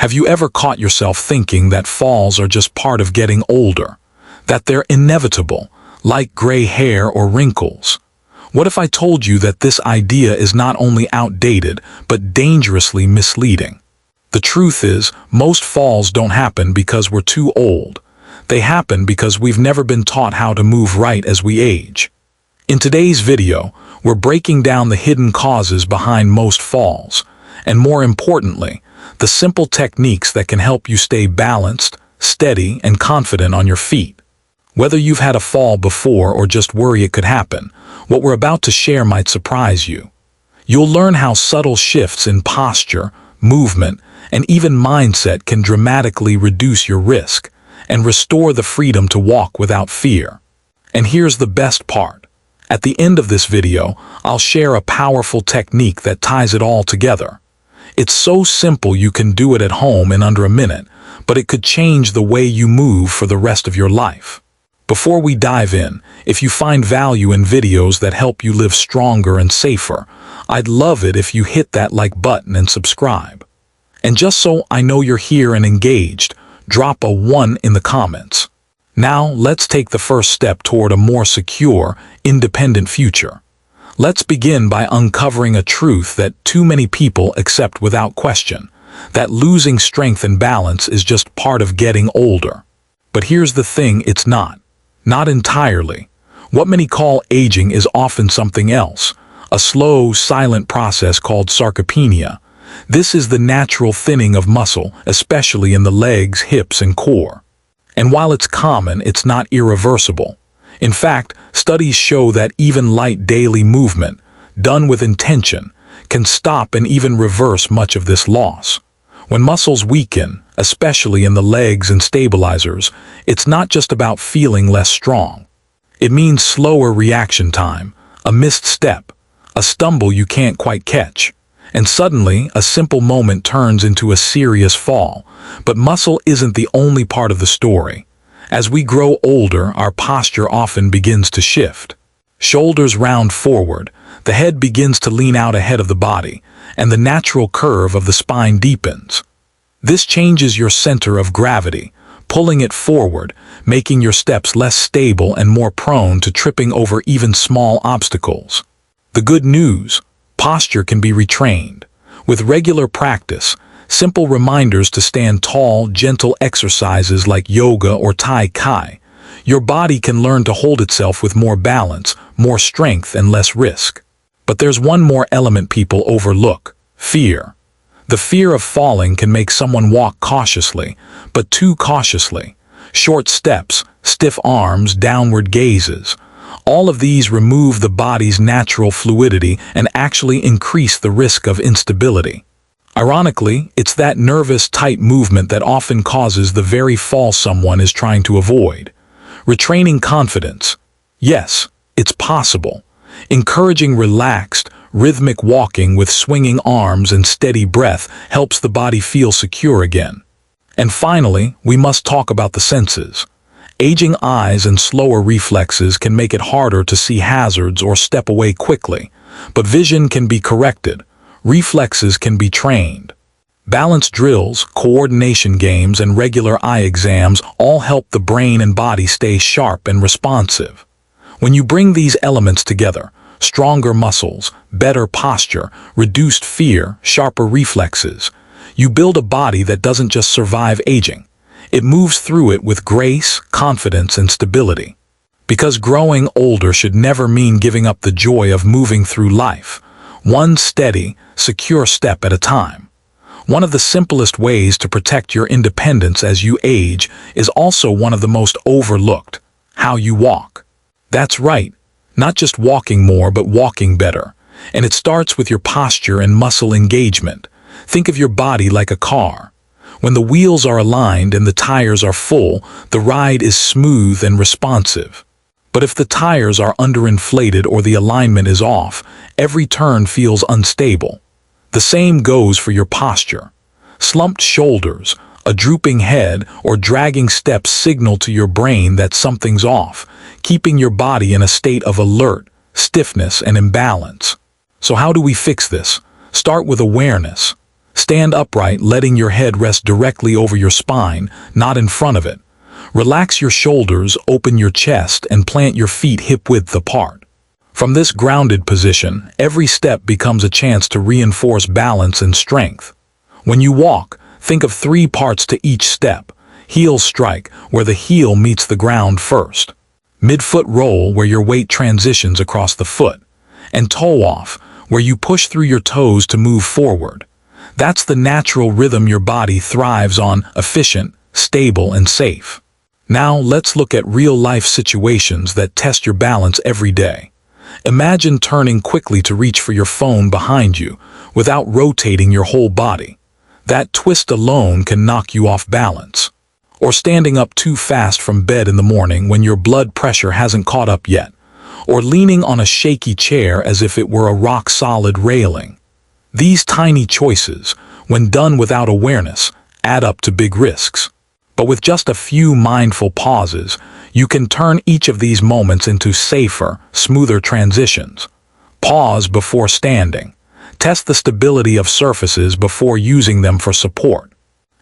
Have you ever caught yourself thinking that falls are just part of getting older, that they're inevitable, like gray hair or wrinkles? What if I told you that this idea is not only outdated, but dangerously misleading? The truth is, most falls don't happen because we're too old. They happen because we've never been taught how to move right as we age. In today's video, we're breaking down the hidden causes behind most falls, and more importantly, the simple techniques that can help you stay balanced, steady, and confident on your feet. Whether you've had a fall before or just worry it could happen, what we're about to share might surprise you. You'll learn how subtle shifts in posture, movement, and even mindset can dramatically reduce your risk and restore the freedom to walk without fear. And here's the best part. At the end of this video, I'll share a powerful technique that ties it all together. It's so simple you can do it at home in under a minute, but it could change the way you move for the rest of your life. Before we dive in, if you find value in videos that help you live stronger and safer, I'd love it if you hit that like button and subscribe. And just so I know you're here and engaged, drop a 1 in the comments. Now, let's take the first step toward a more secure, independent future. Let's begin by uncovering a truth that too many people accept without question, that losing strength and balance is just part of getting older. But here's the thing, it's not. Not entirely. What many call aging is often something else, a slow, silent process called sarcopenia. This is the natural thinning of muscle, especially in the legs, hips, and core. And while it's common, it's not irreversible. In fact, studies show that even light daily movement, done with intention, can stop and even reverse much of this loss. When muscles weaken, especially in the legs and stabilizers, it's not just about feeling less strong. It means slower reaction time, a missed step, a stumble you can't quite catch. And suddenly, a simple moment turns into a serious fall. But muscle isn't the only part of the story. As we grow older, our posture often begins to shift. Shoulders round forward, the head begins to lean out ahead of the body, and the natural curve of the spine deepens. This changes your center of gravity, pulling it forward, making your steps less stable and more prone to tripping over even small obstacles. The good news: posture can be retrained. With regular practice, simple reminders to stand tall, gentle exercises like yoga or Tai Chi, your body can learn to hold itself with more balance, more strength, and less risk. But there's one more element people overlook: fear. The fear of falling can make someone walk cautiously, but too cautiously. Short steps, stiff arms, downward gazes. All of these remove the body's natural fluidity and actually increase the risk of instability. Ironically, it's that nervous, tight movement that often causes the very fall someone is trying to avoid. Retraining confidence. Yes, it's possible. Encouraging relaxed, rhythmic walking with swinging arms and steady breath helps the body feel secure again. And finally, we must talk about the senses. Aging eyes and slower reflexes can make it harder to see hazards or step away quickly, but vision can be corrected. Reflexes can be trained. Balance drills, coordination games, and regular eye exams all help the brain and body stay sharp and responsive. When you bring these elements together, stronger muscles, better posture, reduced fear, sharper reflexes, you build a body that doesn't just survive aging. It moves through it with grace, confidence, and stability. Because growing older should never mean giving up the joy of moving through life, one steady, secure step at a time. One of the simplest ways to protect your independence as you age is also one of the most overlooked: how you walk. That's right, not just walking more, but walking better. And it starts with your posture and muscle engagement. Think of your body like a car. When the wheels are aligned and the tires are full, the ride is smooth and responsive. But if the tires are underinflated or the alignment is off, every turn feels unstable. The same goes for your posture. Slumped shoulders, a drooping head, or dragging steps signal to your brain that something's off, keeping your body in a state of alert, stiffness, and imbalance. So how do we fix this? Start with awareness. Stand upright, letting your head rest directly over your spine, not in front of it. Relax your shoulders, open your chest, and plant your feet hip-width apart. From this grounded position, every step becomes a chance to reinforce balance and strength. When you walk, think of 3 parts to each step. Heel strike, where the heel meets the ground first. Midfoot roll, where your weight transitions across the foot. And toe off, where you push through your toes to move forward. That's the natural rhythm your body thrives on: efficient, stable, and safe. Now let's look at real-life situations that test your balance every day. Imagine turning quickly to reach for your phone behind you without rotating your whole body. That twist alone can knock you off balance. Or standing up too fast from bed in the morning when your blood pressure hasn't caught up yet. Or leaning on a shaky chair as if it were a rock-solid railing. These tiny choices, when done without awareness, add up to big risks. But with just a few mindful pauses, you can turn each of these moments into safer, smoother transitions. Pause before standing. Test the stability of surfaces before using them for support.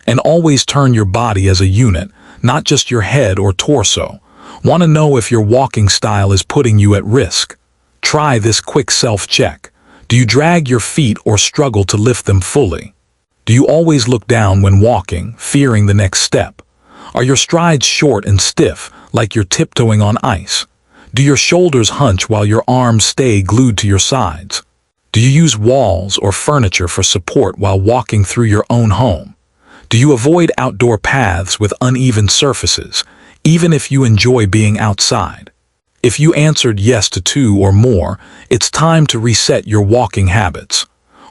And always turn your body as a unit, not just your head or torso. Want to know if your walking style is putting you at risk? Try this quick self-check. Do you drag your feet or struggle to lift them fully? Do you always look down when walking, fearing the next step? Are your strides short and stiff, like you're tiptoeing on ice? Do your shoulders hunch while your arms stay glued to your sides? Do you use walls or furniture for support while walking through your own home? Do you avoid outdoor paths with uneven surfaces, even if you enjoy being outside? If you answered yes to 2 or more, it's time to reset your walking habits.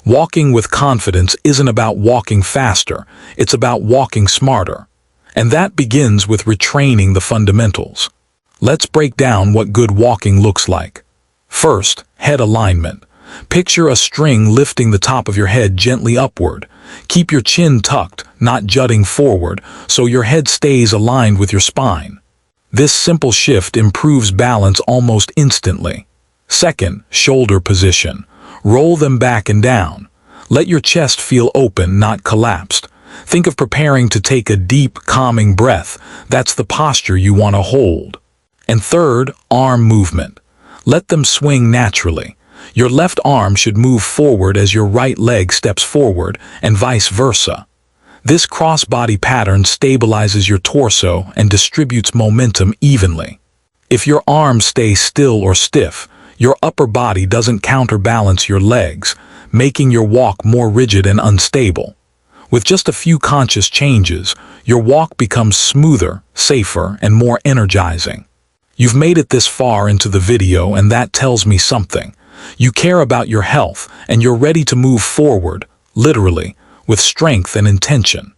Walking with confidence isn't about walking faster, it's about walking smarter. And that begins with retraining the fundamentals. Let's break down what good walking looks like. First, head alignment. Picture a string lifting the top of your head gently upward. Keep your chin tucked, not jutting forward, so your head stays aligned with your spine. This simple shift improves balance almost instantly. Second, shoulder position. Roll them back and down. Let your chest feel open, not collapsed. Think of preparing to take a deep, calming breath. That's the posture you want to hold. And third, arm movement. Let them swing naturally. Your left arm should move forward as your right leg steps forward, and vice versa. This cross-body pattern stabilizes your torso and distributes momentum evenly. If your arms stay still or stiff, your upper body doesn't counterbalance your legs, making your walk more rigid and unstable. With just a few conscious changes, your walk becomes smoother, safer, and more energizing. You've made it this far into the video, and that tells me something. You care about your health, and you're ready to move forward, literally, with strength and intention.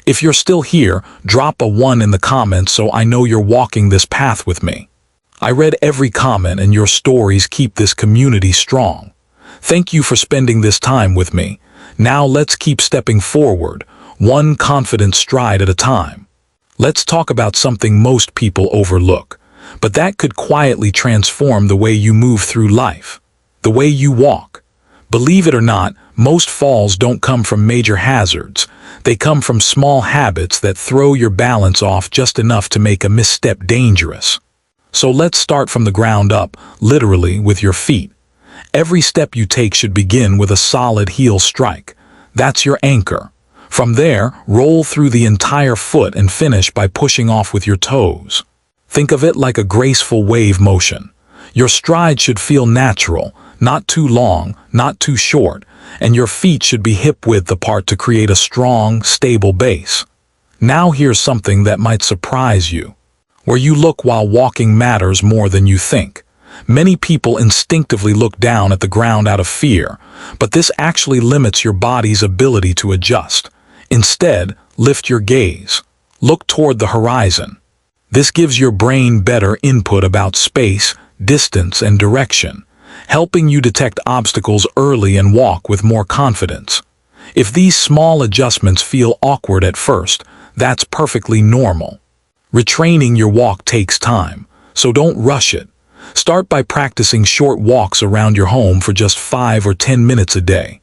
If you're still here, drop a 1 in the comments so I know you're walking this path with me. I read every comment, and your stories keep this community strong. Thank you for spending this time with me. Now let's keep stepping forward, one confident stride at a time. Let's talk about something most people overlook, but that could quietly transform the way you move through life. The way you walk. Believe it or not, most falls don't come from major hazards. They come from small habits that throw your balance off just enough to make a misstep dangerous. So let's start from the ground up, literally with your feet. Every step you take should begin with a solid heel strike. That's your anchor. From there, roll through the entire foot and finish by pushing off with your toes. Think of it like a graceful wave motion. Your stride should feel natural, not too long, not too short, and your feet should be hip-width apart to create a strong, stable base. Now here's something that might surprise you. Where you look while walking matters more than you think. Many people instinctively look down at the ground out of fear, but this actually limits your body's ability to adjust. Instead, lift your gaze. Look toward the horizon. This gives your brain better input about space, distance, and direction, helping you detect obstacles early and walk with more confidence. If these small adjustments feel awkward at first, that's perfectly normal. Retraining your walk takes time, so don't rush it. Start by practicing short walks around your home for just 5 or 10 minutes a day.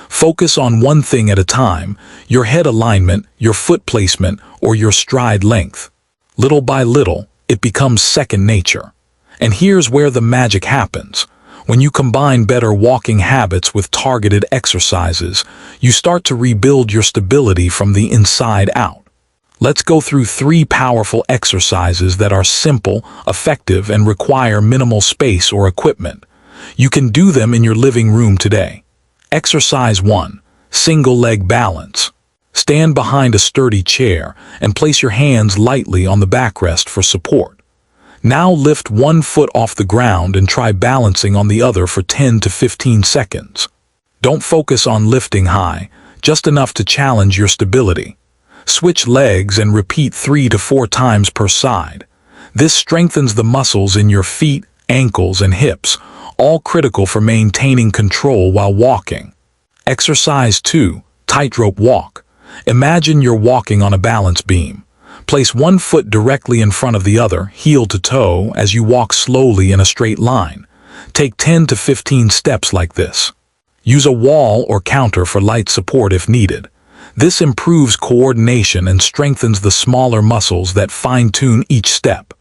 Focus on one thing at a time, your head alignment, your foot placement, or your stride length. Little by little, it becomes second nature. And here's where the magic happens. When you combine better walking habits with targeted exercises, you start to rebuild your stability from the inside out. Let's go through 3 powerful exercises that are simple, effective, and require minimal space or equipment. You can do them in your living room today. Exercise 1. Single leg balance. Stand behind a sturdy chair and place your hands lightly on the backrest for support. Now lift one foot off the ground and try balancing on the other for 10 to 15 seconds. Don't focus on lifting high, just enough to challenge your stability. Switch legs and repeat 3 to 4 times per side. This strengthens the muscles in your feet, ankles, and hips, all critical for maintaining control while walking. Exercise 2. Tightrope walk. Imagine you're walking on a balance beam. Place one foot directly in front of the other, heel to toe, as you walk slowly in a straight line. Take 10 to 15 steps like this. Use a wall or counter for light support if needed. This improves coordination and strengthens the smaller muscles that fine-tune each step.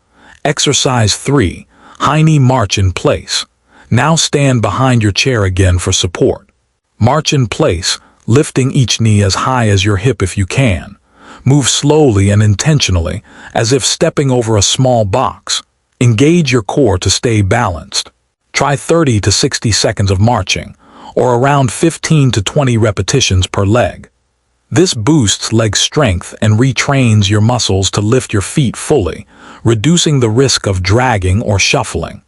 Exercise 3. High knee march in place. Now stand behind your chair again for support. March in place, lifting each knee as high as your hip if you can. Move slowly and intentionally, as if stepping over a small box. Engage your core to stay balanced. Try 30 to 60 seconds of marching, or around 15 to 20 repetitions per leg. This boosts leg strength and retrains your muscles to lift your feet fully, reducing the risk of dragging or shuffling.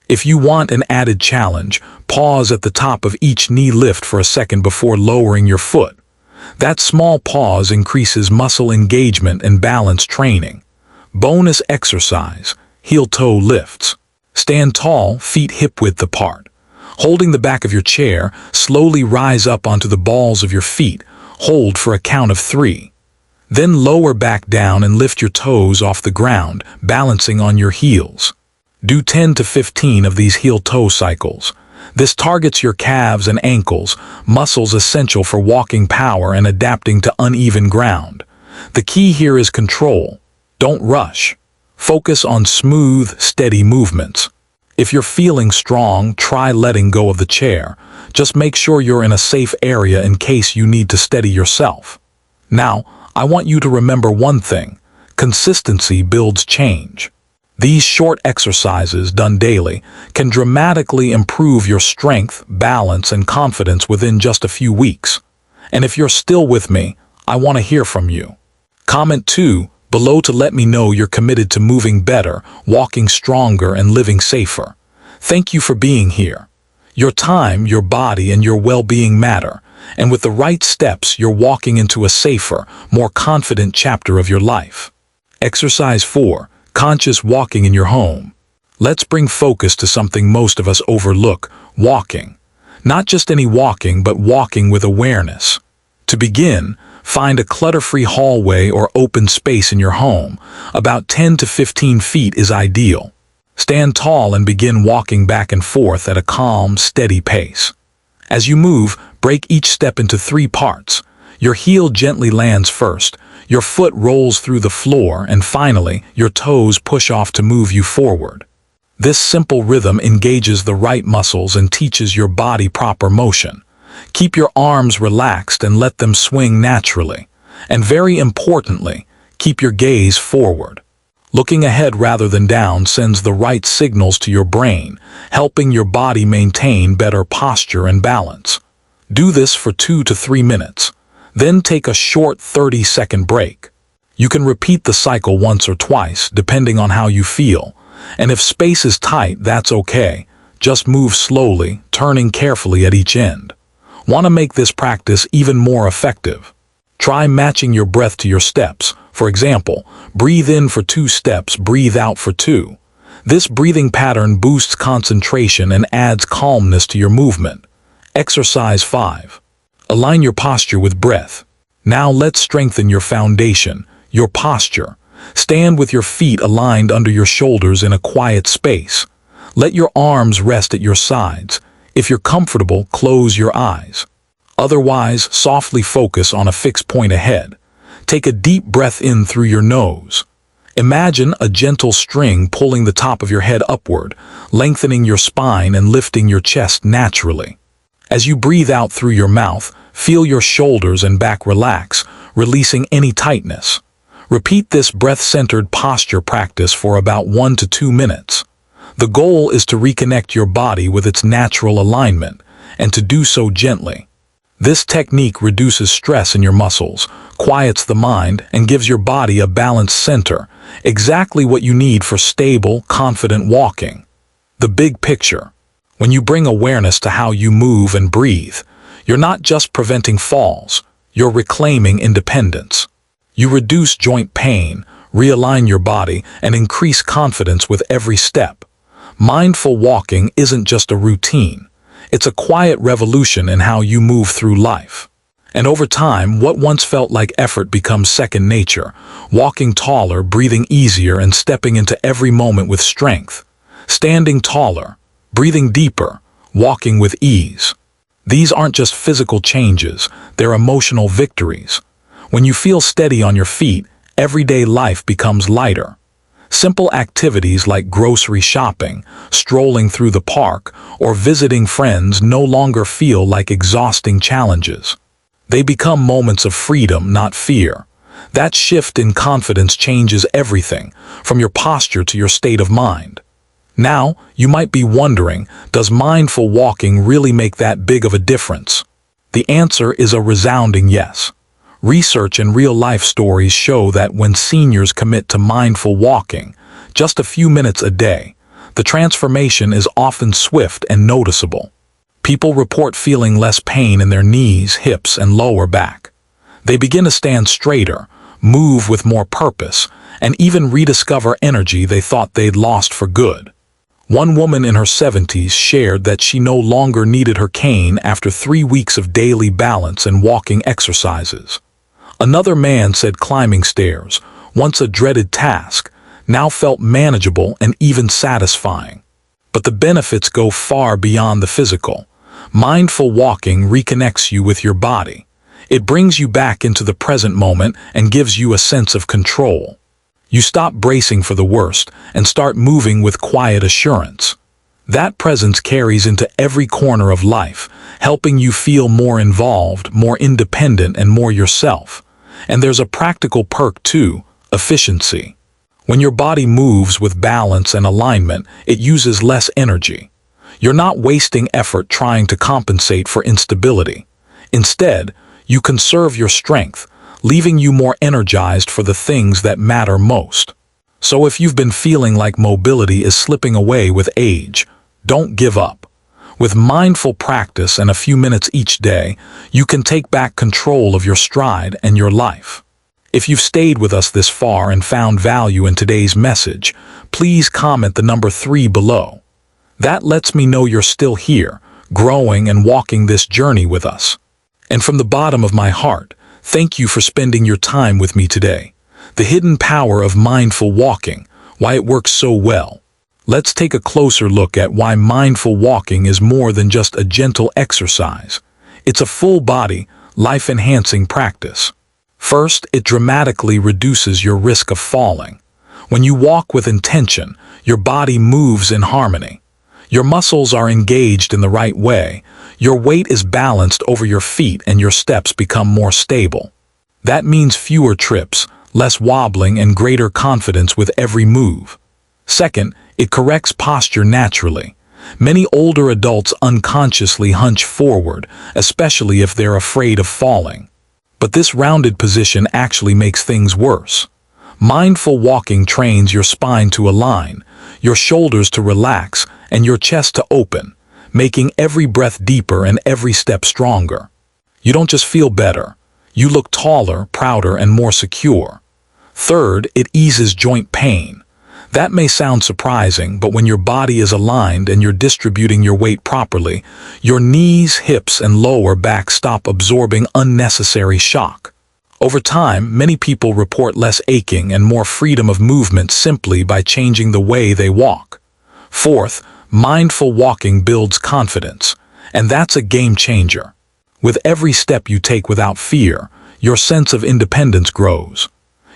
If you want an added challenge, pause at the top of each knee lift for a second before lowering your foot. That small pause increases muscle engagement and balance training. Bonus exercise, heel-toe lifts. Stand tall, feet hip-width apart. Holding the back of your chair, slowly rise up onto the balls of your feet. Hold for a count of 3. Then lower back down and lift your toes off the ground, balancing on your heels. Do 10 to 15 of these heel-toe cycles. This targets your calves and ankles, muscles essential for walking power and adapting to uneven ground. The key here is control. Don't rush. Focus on smooth, steady movements. If you're feeling strong, try letting go of the chair. Just make sure you're in a safe area in case you need to steady yourself. Now, I want you to remember one thing. Consistency builds change. These short exercises done daily can dramatically improve your strength, balance, and confidence within just a few weeks. And if you're still with me, I want to hear from you. Comment 2 below to let me know you're committed to moving better, walking stronger, and living safer. Thank you for being here. Your time, your body, and your well-being matter, and with the right steps, you're walking into a safer, more confident chapter of your life. Exercise 4. Conscious walking in your home. Let's bring focus to something most of us overlook, walking. Not just any walking, but walking with awareness. To begin, find a clutter-free hallway or open space in your home. About 10 to 15 feet is ideal. Stand tall and begin walking back and forth at a calm, steady pace. As you move, break each step into 3 parts. Your heel gently lands first, your foot rolls through the floor, and finally, your toes push off to move you forward. This simple rhythm engages the right muscles and teaches your body proper motion. Keep your arms relaxed and let them swing naturally. And very importantly, keep your gaze forward. Looking ahead rather than down sends the right signals to your brain, helping your body maintain better posture and balance. Do this for 2 to 3 minutes. Then take a short 30-second break. You can repeat the cycle once or twice, depending on how you feel. And if space is tight, that's okay. Just move slowly, turning carefully at each end. Want to make this practice even more effective? Try matching your breath to your steps. For example, breathe in for 2 steps, breathe out for 2. This breathing pattern boosts concentration and adds calmness to your movement. Exercise 5. Align your posture with breath. Now let's strengthen your foundation, your posture. Stand with your feet aligned under your shoulders in a quiet space. Let your arms rest at your sides. If you're comfortable, close your eyes. Otherwise, softly focus on a fixed point ahead. Take a deep breath in through your nose. Imagine a gentle string pulling the top of your head upward, lengthening your spine and lifting your chest naturally. As you breathe out through your mouth, feel your shoulders and back relax, releasing any tightness. Repeat this breath-centered posture practice for about 1 to 2 minutes. The goal is to reconnect your body with its natural alignment, and to do so gently. This technique reduces stress in your muscles, quiets the mind, and gives your body a balanced center, exactly what you need for stable, confident walking. The big picture. When you bring awareness to how you move and breathe, you're not just preventing falls, you're reclaiming independence. You reduce joint pain, realign your body, and increase confidence with every step. Mindful walking isn't just a routine. It's a quiet revolution in how you move through life. And over time, what once felt like effort becomes second nature, walking taller, breathing easier, and stepping into every moment with strength. Standing taller, breathing deeper, walking with ease. These aren't just physical changes, they're emotional victories. When you feel steady on your feet, everyday life becomes lighter. Simple activities like grocery shopping, strolling through the park, or visiting friends no longer feel like exhausting challenges. They become moments of freedom, not fear. That shift in confidence changes everything, from your posture to your state of mind. Now, you might be wondering, does mindful walking really make that big of a difference? The answer is a resounding yes. Research and real-life stories show that when seniors commit to mindful walking, just a few minutes a day, the transformation is often swift and noticeable. People report feeling less pain in their knees, hips, and lower back. They begin to stand straighter, move with more purpose, and even rediscover energy they thought they'd lost for good. One woman in her 70s shared that she no longer needed her cane after 3 weeks of daily balance and walking exercises. Another man said climbing stairs, once a dreaded task, now felt manageable and even satisfying. But the benefits go far beyond the physical. Mindful walking reconnects you with your body. It brings you back into the present moment and gives you a sense of control. You stop bracing for the worst and start moving with quiet assurance. That presence carries into every corner of life, helping you feel more involved, more independent, and more yourself. And there's a practical perk too: efficiency. When your body moves with balance and alignment, it uses less energy. You're not wasting effort trying to compensate for instability. Instead, you conserve your strength, leaving you more energized for the things that matter most. So if you've been feeling like mobility is slipping away with age, don't give up. With mindful practice and a few minutes each day, you can take back control of your stride and your life. If you've stayed with us this far and found value in today's message, please comment the number 3 below. That lets me know you're still here, growing and walking this journey with us. And from the bottom of my heart, thank you for spending your time with me today. The hidden power of mindful walking, why it works so well. Let's take a closer look at why mindful walking is more than just a gentle exercise. It's a full-body, life-enhancing practice. First, it dramatically reduces your risk of falling. When you walk with intention, your body moves in harmony. Your muscles are engaged in the right way, your weight is balanced over your feet, and your steps become more stable. That means fewer trips, less wobbling, and greater confidence with every move. Second, it corrects posture naturally. Many older adults unconsciously hunch forward, especially if they're afraid of falling. But this rounded position actually makes things worse. Mindful walking trains your spine to align, your shoulders to relax, and your chest to open, making every breath deeper and every step stronger. You don't just feel better, you look taller, prouder, and more secure. Third, it eases joint pain. That may sound surprising, but when your body is aligned and you're distributing your weight properly, your knees, hips, and lower back stop absorbing unnecessary shock. Over time, many people report less aching and more freedom of movement simply by changing the way they walk. Fourth, mindful walking builds confidence, and that's a game changer. With every step you take without fear, your sense of independence grows.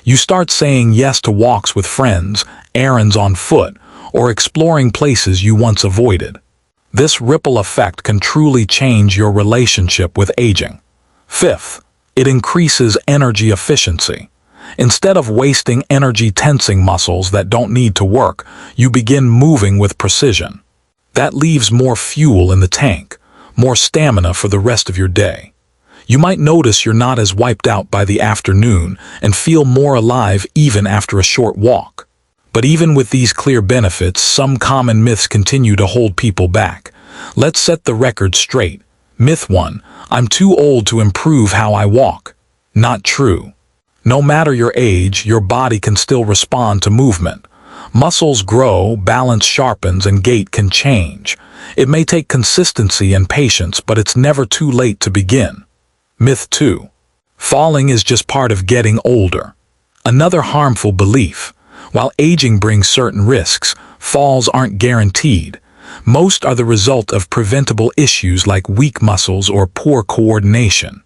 You start saying yes to walks with friends, errands on foot, or exploring places you once avoided. This ripple effect can truly change your relationship with aging. Fifth, it increases energy efficiency. Instead of wasting energy tensing muscles that don't need to work, you begin moving with precision. That leaves more fuel in the tank, more stamina for the rest of your day. You might notice you're not as wiped out by the afternoon and feel more alive even after a short walk. But even with these clear benefits, some common myths continue to hold people back. Let's set the record straight. Myth 1: I'm too old to improve how I walk. Not true. No matter your age, your body can still respond to movement. Muscles grow, balance sharpens, and gait can change. It may take consistency and patience, but it's never too late to begin. Myth 2: falling is just part of getting older. Another harmful belief. While aging brings certain risks, falls aren't guaranteed. Most are the result of preventable issues like weak muscles or poor coordination.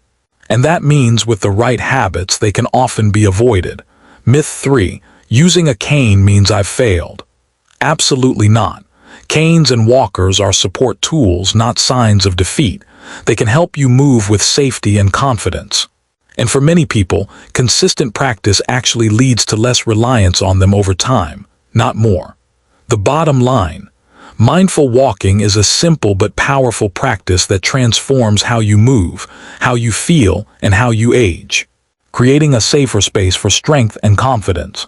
And that means with the right habits, they can often be avoided. Myth 3: using a cane means I've failed. Absolutely not. Canes and walkers are support tools, not signs of defeat. They can help you move with safety and confidence. And for many people, consistent practice actually leads to less reliance on them over time, not more. The bottom line: mindful walking is a simple but powerful practice that transforms how you move, how you feel, and how you age, creating a safer space for strength and confidence.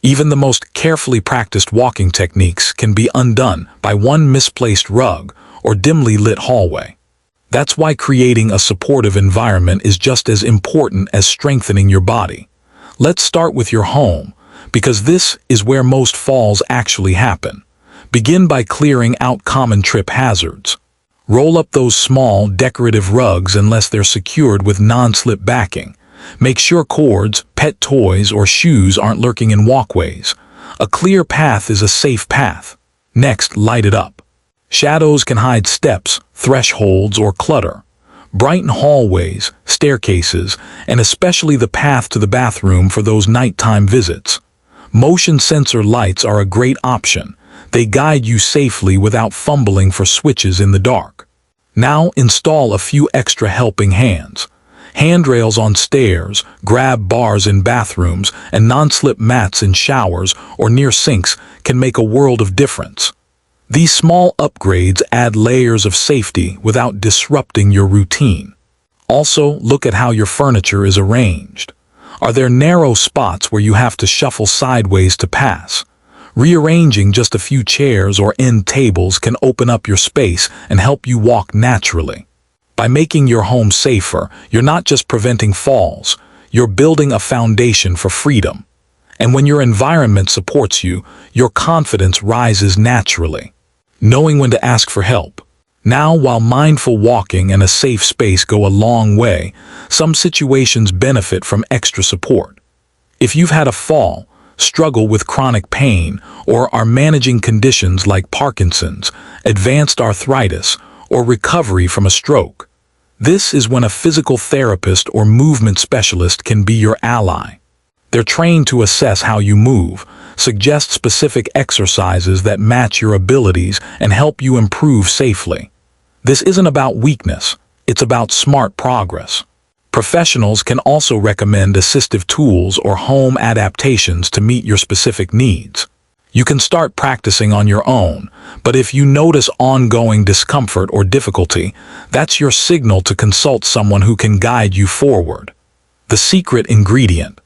Even the most carefully practiced walking techniques can be undone by one misplaced rug or dimly lit hallway. That's why creating a supportive environment is just as important as strengthening your body. Let's start with your home, because this is where most falls actually happen. Begin by clearing out common trip hazards. Roll up those small, decorative rugs unless they're secured with non-slip backing. Make sure cords, pet toys, or shoes aren't lurking in walkways. A clear path is a safe path. Next, light it up. Shadows can hide steps, thresholds, or clutter. Brighten hallways, staircases, and especially the path to the bathroom for those nighttime visits. Motion sensor lights are a great option. They guide you safely without fumbling for switches in the dark. Now install a few extra helping hands. Handrails on stairs, grab bars in bathrooms, and non-slip mats in showers or near sinks can make a world of difference. These small upgrades add layers of safety without disrupting your routine. Also, look at how your furniture is arranged. Are there narrow spots where you have to shuffle sideways to pass? Rearranging just a few chairs or end tables can open up your space and help you walk naturally. By making your home safer, you're not just preventing falls, you're building a foundation for freedom. And when your environment supports you, your confidence rises naturally. Knowing when to ask for help. Now, while mindful walking and a safe space go a long way, some situations benefit from extra support. If you've had a fall, struggle with chronic pain, or are managing conditions like Parkinson's, advanced arthritis, or recovery from a stroke, this is when a physical therapist or movement specialist can be your ally. They're trained to assess how you move, suggest specific exercises that match your abilities, and help you improve safely. This isn't about weakness, it's about smart progress. Professionals can also recommend assistive tools or home adaptations to meet your specific needs. You can start practicing on your own, but if you notice ongoing discomfort or difficulty, that's your signal to consult someone who can guide you forward. The secret ingredient: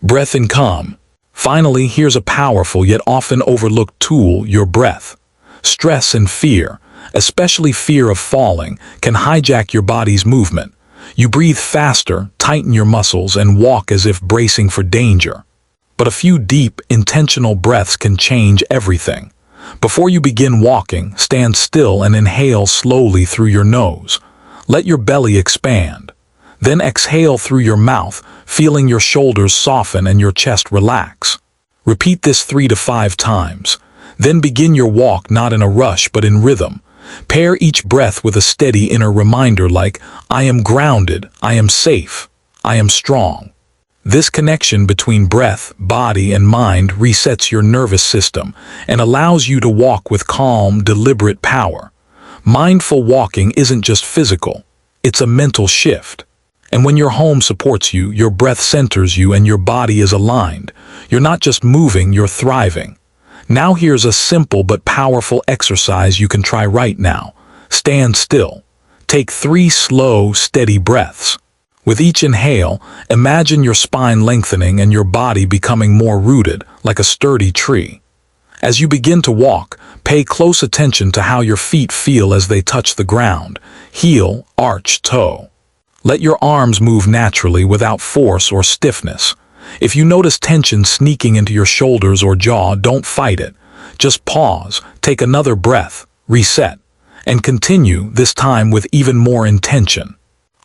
breath and calm. Finally, here's a powerful yet often overlooked tool: your breath. Stress and fear, especially fear of falling, can hijack your body's movement. You breathe faster, tighten your muscles, and walk as if bracing for danger. But a few deep, intentional breaths can change everything. Before you begin walking, stand still and inhale slowly through your nose. Let your belly expand. Then exhale through your mouth, feeling your shoulders soften and your chest relax. Repeat this 3 to 5 times. Then begin your walk not in a rush but in rhythm. Pair each breath with a steady inner reminder like, I am grounded, I am safe, I am strong. This connection between breath, body, and mind resets your nervous system and allows you to walk with calm, deliberate power. Mindful walking isn't just physical, it's a mental shift. And when your home supports you, your breath centers you, and your body is aligned, you're not just moving, you're thriving. Now here's a simple but powerful exercise you can try right now. Stand still. Take 3 slow, steady breaths. With each inhale, imagine your spine lengthening and your body becoming more rooted, like a sturdy tree. As you begin to walk, pay close attention to how your feet feel as they touch the ground, heel, arch, toe. Let your arms move naturally without force or stiffness. If you notice tension sneaking into your shoulders or jaw, don't fight it. Just pause, take another breath, reset, and continue, this time with even more intention.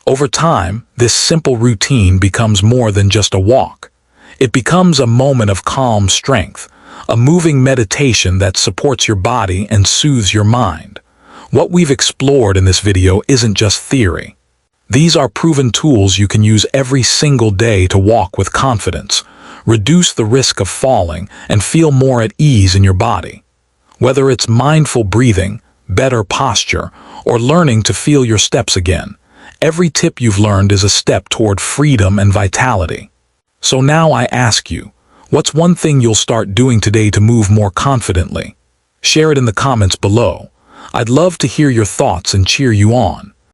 Over time, this simple routine becomes more than just a walk. It becomes a moment of calm strength, a moving meditation that supports your body and soothes your mind. What we've explored in this video isn't just theory. These are proven tools you can use every single day to walk with confidence, reduce the risk of falling, and feel more at ease in your body. Whether it's mindful breathing, better posture, or learning to feel your steps again, every tip you've learned is a step toward freedom and vitality. So now I ask you, what's one thing you'll start doing today to move more confidently? Share it in the comments below. I'd love to hear your thoughts and cheer you on.